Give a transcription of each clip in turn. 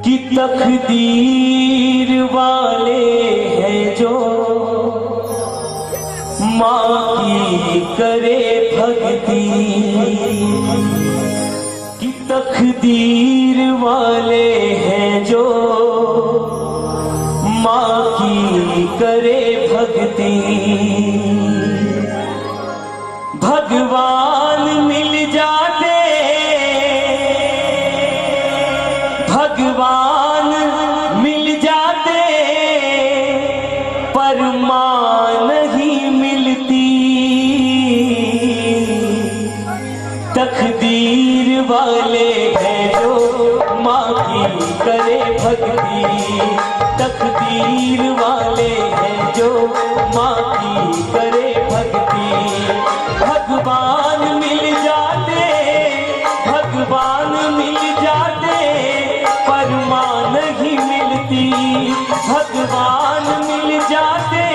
कि तकदीर वाले हैं जो माँ की करे भक्ति, कि तकदीर वाले हैं जो माँ की करे भक्ति। भगवान मिल जाते, भगवान मिल जाते, पर माँ नहीं मिलती। तकदीर वाले हैं जो माँ की करे भक्ति, तकदीर वाले हैं जो माँ की करे भक्ति। भगवान मिल जाते, भगवान मिल जाते, पर माँ नहीं मिलती। भगवान मिल जाते,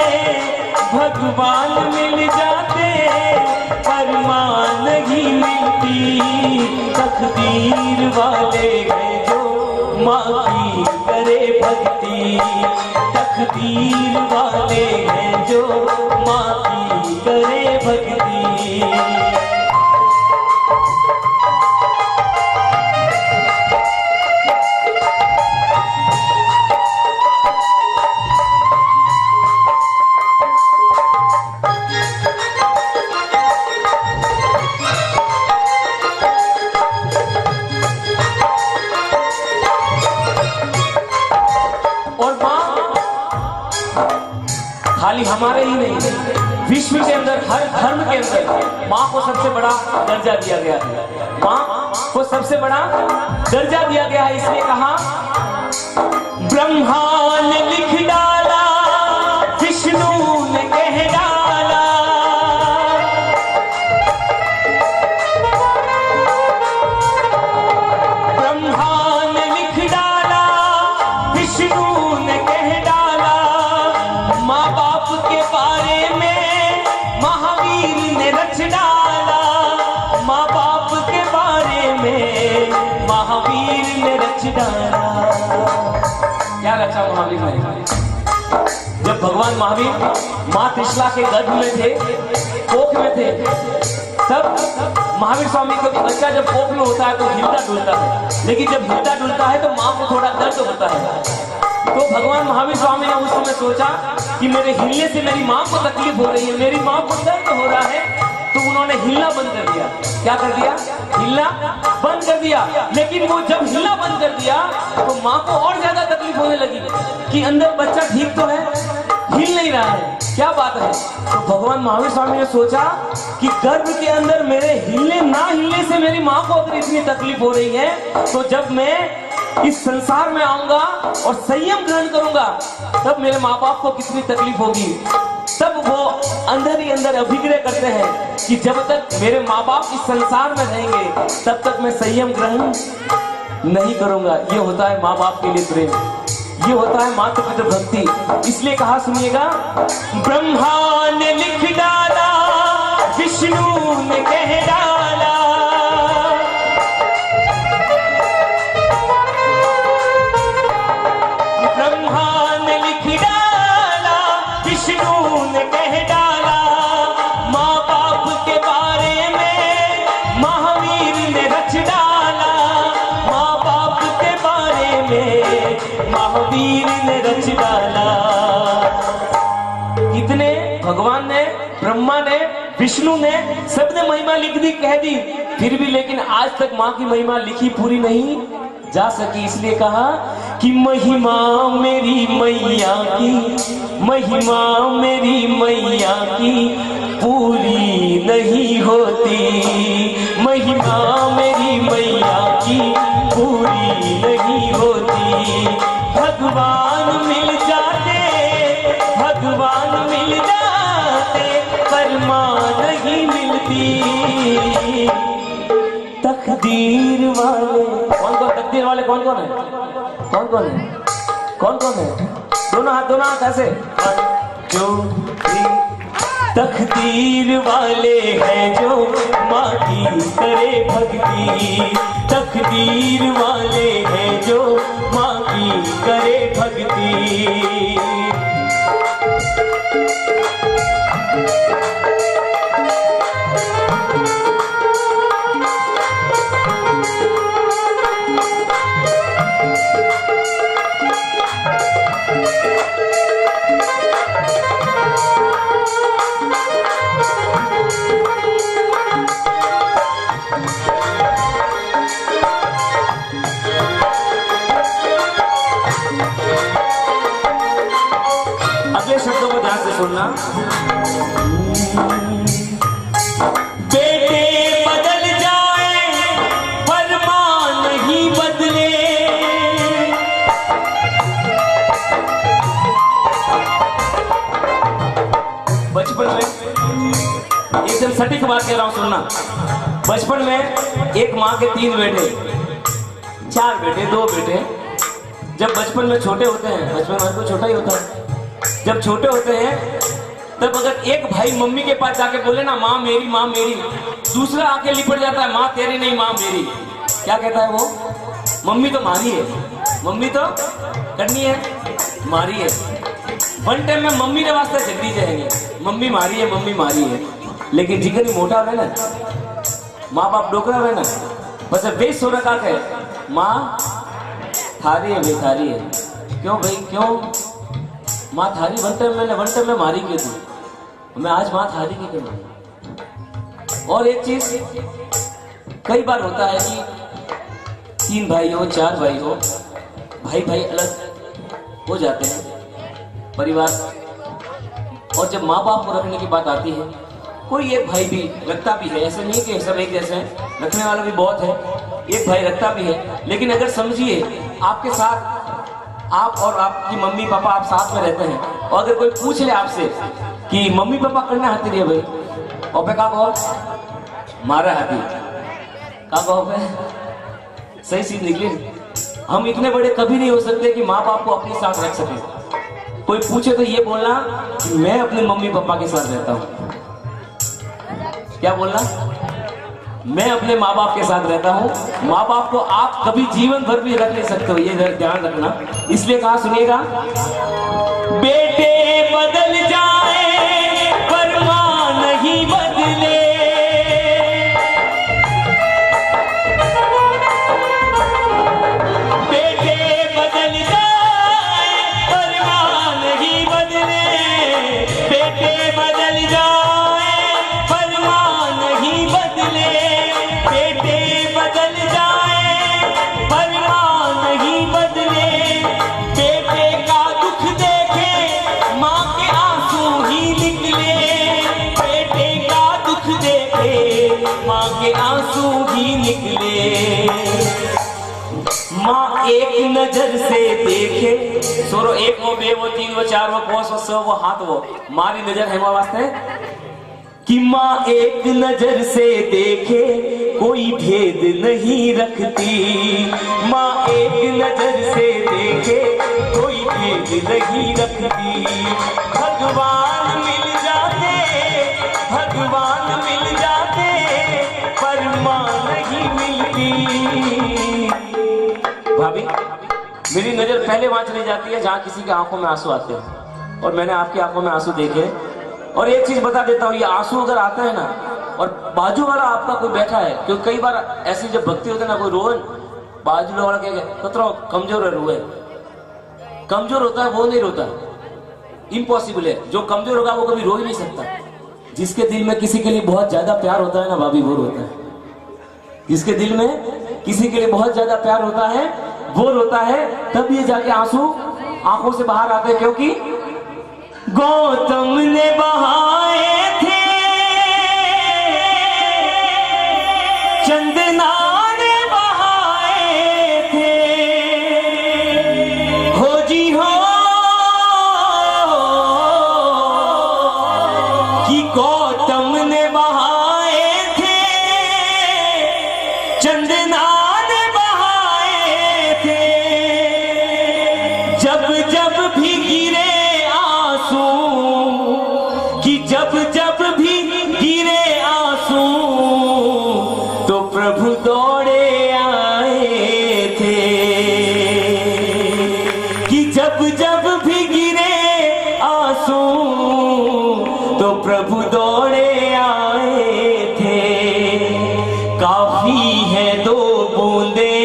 भगवान मिल जाते, पर माँ नहीं मिलती। तकदीर वाले हैं जो माँ की करे भक्ति, तकदीर वाले हैं जो माँ की करे भक्ति। खाली हमारे ही नहीं, विश्व के अंदर, हर धर्म के अंदर माँ को सबसे बड़ा दर्जा दिया गया है। माँ को सबसे बड़ा दर्जा दिया गया है। इसलिए कहा ब्रह्मा ने लिख डाला, विष्णु ने कह डाला, ब्रह्मा ने लिख डाला, विष्णु ने कह डाला। माँ बाप के बारे में महावीर ने रच डाला, माँ बाप के बारे में महावीर ने रच डाला। क्या रचा महावीर ने? जब भगवान महावीर माँ त्रिशला के गर्भ में थे, कोख में थे, तब महावीर स्वामी को बच्चा जब कोख में होता है तो हिलता डुलता है, लेकिन जब हिलता डुलता है तो माँ को थोड़ा दर्द होता है। तो भगवान महावीर स्वामी ने उस समय सोचा कि मेरे हिलने से मेरी माँ को तकलीफ हो रही है, मेरी माँ को दर्द हो रहा है, तो उन्होंने हिलना बंद कर दिया। क्या कर दिया? हिलना बंद कर दिया। लेकिन वो जब हिलना बंद कर दिया तो माँ को और ज्यादा तकलीफ होने लगी कि अंदर बच्चा ठीक तो है, हिल नहीं रहा है, क्या बात है। तो भगवान महावीर स्वामी ने सोचा कि गर्भ के अंदर मेरे हिलने ना हिलने से मेरी माँ को अगर इतनी तकलीफ हो रही है, तो जब मैं इस संसार में आऊंगा और संयम ग्रहण करूंगा तब मेरे माँ बाप को कितनी तकलीफ होगी। तब वो अंदर ही अंदर अभिग्रह करते हैं कि जब तक मेरे माँ बाप इस संसार में रहेंगे तब तक मैं संयम ग्रहण नहीं करूंगा। ये होता है माँ बाप के लिए प्रेम, ये होता है माता पिता भक्ति। इसलिए कहा, सुनिएगा, ब्रह्मा ने लिख डाला, विष्णु ने कह डाला, ब्रह्मा ने लिख डाला, विष्णु ने कह डाला। माँ बाप के बारे में महावीर ने रच डाला, माँ बाप के बारे में महावीर ने रच डाला। कितने भगवान ने, ब्रह्मा ने, विष्णु ने, सबने महिमा लिख दी, कह दी, फिर भी लेकिन आज तक माँ की महिमा लिखी पूरी नहीं जा सकी। इसलिए कहा कि महिमा मेरी मैया की, महिमा मेरी मैया की पूरी नहीं होती, महिमा मेरी मैया की पूरी नहीं होती। भगवान मिल जाते, भगवान मिल जाते, पर माँ नहीं मिलती। तकदीर वाले कौन कौन, तकदीर वाले कौन कौन है? कौन कौन है? कौन कौन है? दोनों हाथ ऐसे, 1 2 3। तकदीर वाले हैं जो माँ की करे भक्ति, तकदीर वाले हैं जो माँ सुनना। बेटे बदल जाए पर मां नहीं बदले, बचपन में एकदम सटीक बात कह रहा हूं, सुनना। बचपन में एक माँ के 3 बेटे, 4 बेटे, 2 बेटे। जब बचपन में छोटे होते हैं, बचपन में तो छोटा ही होता है, जब छोटे होते हैं तब अगर एक भाई मम्मी के पास जाके बोले ना माँ मेरी, दूसरा आके लिपट जाता है, माँ तेरी नहीं माँ मेरी। क्या कहता है वो? मम्मी तो मारी है, मम्मी तो करनी है, मारी है। वन टाइम में मम्मी ने वास्ते जल्दी जाएंगे, मम्मी मारी है। लेकिन जिगर ही मोटा है ना, माँ बाप डोकरा है ना, बस बेस हो रखा है, माँ थारी है, बेथारी है। क्यों भाई क्यों माँ थारी? वन टाइम में मारी क्यों थी? मैं आज माँ थारी की क्यों मारी? और एक चीज कई बार होता है कि 3 भाई हो, 4 भाई हो, भाई अलग हो जाते हैं परिवार, और जब माँ बाप को रखने की बात आती है, कोई एक भाई भी रखता भी है, ऐसे नहीं कि सब एक जैसे हैं, रखने वाला भी बहुत है, एक भाई रखता भी है। लेकिन अगर समझिए आपके साथ आप और आपकी मम्मी पापा आप साथ में रहते हैं, और अगर कोई पूछ ले आपसे कि मम्मी पापा करना हाथी रहे भाई, और पे कहो मारा हाथी, का कहो पे सही चीज निकली। हम इतने बड़े कभी नहीं हो सकते कि माँ बाप को अपने साथ रख सके। कोई पूछे तो ये बोलना कि मैं अपने मम्मी पापा के साथ रहता हूँ। क्या बोलना? मैं अपने माँ बाप के साथ रहता हूँ। माँ बाप को आप कभी जीवन भर भी रख नहीं सकते हो, ये ध्यान रखना। इसलिए कहा, सुनिएगा, बेटे बदल जाए पर माँ नहीं बदले, बेटे बदल जाए पर माँ नहीं बदले, बेटे बदल जाए पर माँ नहीं बदले, बेटे बदल जाए पर माँ नहीं बदले, बेटे का दुख देखे माँ के आंसू ही निकले, बेटे का दुख देखे माँ के आंसू ही निकले। माँ एक नजर से देखे, सोरो एक वो, बे वो, 3 वो, 4 वो, 5 वो, 100 वो, हाथ वो, मारी नजर है माँ वास्ते कि माँ एक नजर से देखे कोई भेद नहीं रखती, माँ एक नजर से देखे कोई भेद नहीं रखती। भगवान मिल जाते पर माँ नहीं मिलती। भाभी, मेरी नजर पहले वहां चली जाती है जहां किसी की आंखों में आंसू आते हैं, और मैंने आपकी आंखों में आंसू देखे। और एक चीज बता देता हूँ, ये आंसू अगर आता है ना, और बाजू वाला आपका कोई बैठा है, क्योंकि कई बार ऐसी जब भक्ति होती है ना, कोई रोए, बाजू वाला कहेगा कतरा कमजोर है, रोए, कमजोर होता है वो नहीं रोता, इम्पॉसिबल है। जो कमजोर होगा वो कभी रो ही नहीं सकता। जिसके दिल में किसी के लिए बहुत ज्यादा प्यार होता है ना भाभी, वो रोता है। जिसके दिल में किसी के लिए बहुत ज्यादा प्यार होता है वो रोता है, तब ये जाके आंसू आंखों से बाहर आते हैं। क्योंकि गौतम ने बहाए थे, चंदना ने बहाए थे, हो जी हो कि गौतम ने बहाए थे, चंदना ने बहाए थे, जब जब भी गिरे आंसू, कि जब जब भी गिरे आंसू तो प्रभु दौड़े आए थे, कि जब जब भी गिरे आंसू तो प्रभु दौड़े आए थे। काफी है 2 बूंदे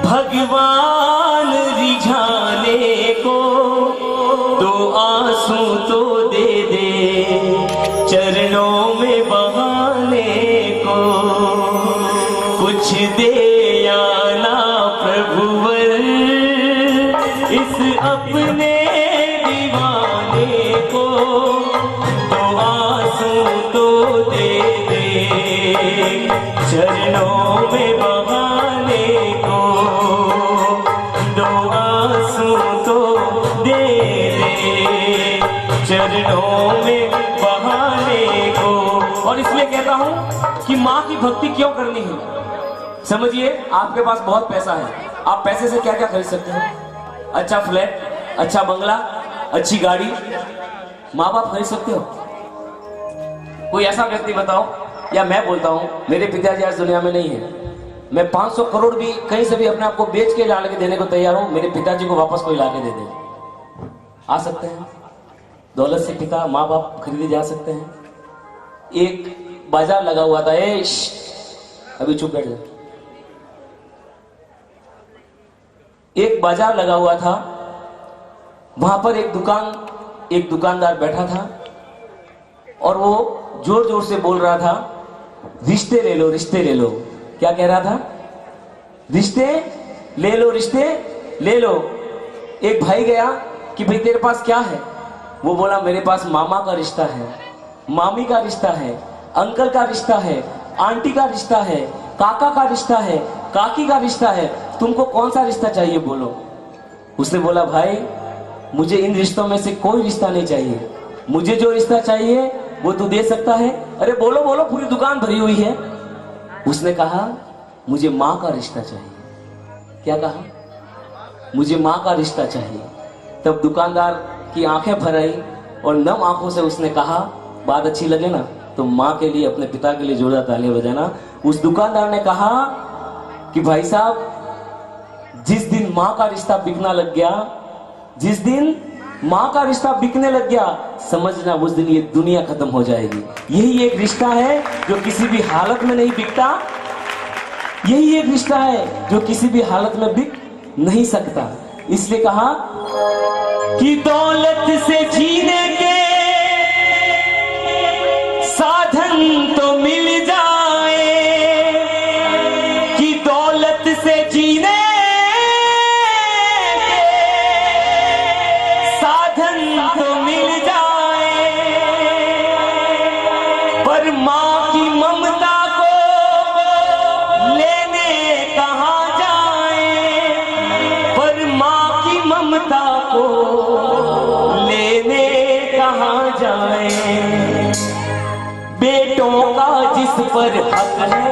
भगवान रिझाने को, 2 आंसू तो दे दे चरणों में बहाने को, कुछ दे आना प्रभुवर इस अपने दीवाने हूं कि माँ की भक्ति क्यों करनी है। समझिए, आपके पास बहुत पैसा है, आप पैसे से क्या क्या खरीद सकते हैं? अच्छा फ्लैट, अच्छा बंगला, अच्छी गाड़ी, माँ बाप खरीद सकते हो? कोई ऐसा व्यक्ति बताओ, या मैं बोलता हूं मेरे पिताजी आज दुनिया में नहीं है, मैं 500 करोड़ भी कहीं से भी अपने आप को बेच के ला के देने को तैयार हूं, मेरे पिताजी को वापस कोई ला के दे दे। आ सकते हैं? दौलत से पिता माँ बाप खरीदे जा सकते हैं। एक बाजार लगा हुआ था, अभी चुप बैठ जा। एक बाजार लगा हुआ था, वहां पर एक दुकानदार बैठा था और वो जोर जोर से बोल रहा था, रिश्ते ले लो, रिश्ते ले लो। क्या कह रहा था? रिश्ते ले लो, रिश्ते ले लो। एक भाई गया कि भाई तेरे पास क्या है? वो बोला मेरे पास मामा का रिश्ता है, मामी का रिश्ता है, अंकल का रिश्ता है, आंटी का रिश्ता है, काका का रिश्ता है, काकी का रिश्ता है, तुमको कौन सा रिश्ता चाहिए बोलो। उसने बोला भाई मुझे इन रिश्तों में से कोई रिश्ता नहीं चाहिए, मुझे जो रिश्ता चाहिए वो तू दे सकता है? अरे बोलो बोलो, पूरी दुकान भरी हुई है। उसने कहा मुझे माँ का रिश्ता चाहिए। क्या कहा? मुझे माँ का रिश्ता चाहिए। तब दुकानदार की आंखें भर आई और नम आंखों से उसने कहा, बात अच्छी लगे ना तो माँ के लिए, अपने पिता के लिए जोरदार तालियां बजाना। उस दुकानदार ने कहा कि भाई साहब, जिस दिन माँ का रिश्ता बिकना लग गया, जिस दिन माँ का रिश्ता बिकने लग गया, समझना उस दिन ये दुनिया खत्म हो जाएगी। यही एक रिश्ता है जो किसी भी हालत में नहीं बिकता, यही एक रिश्ता है जो किसी भी हालत में बिक नहीं सकता। इसलिए कहा कि दौलत से जीने के साधन तो मिल जाए, कि दौलत से जीने के साधन तो मिल जाए, पर माँ की ममता को लेने कहाँ जाए, पर माँ की ममता को लेने कहाँ जाए। बेटों का जिस पर हक है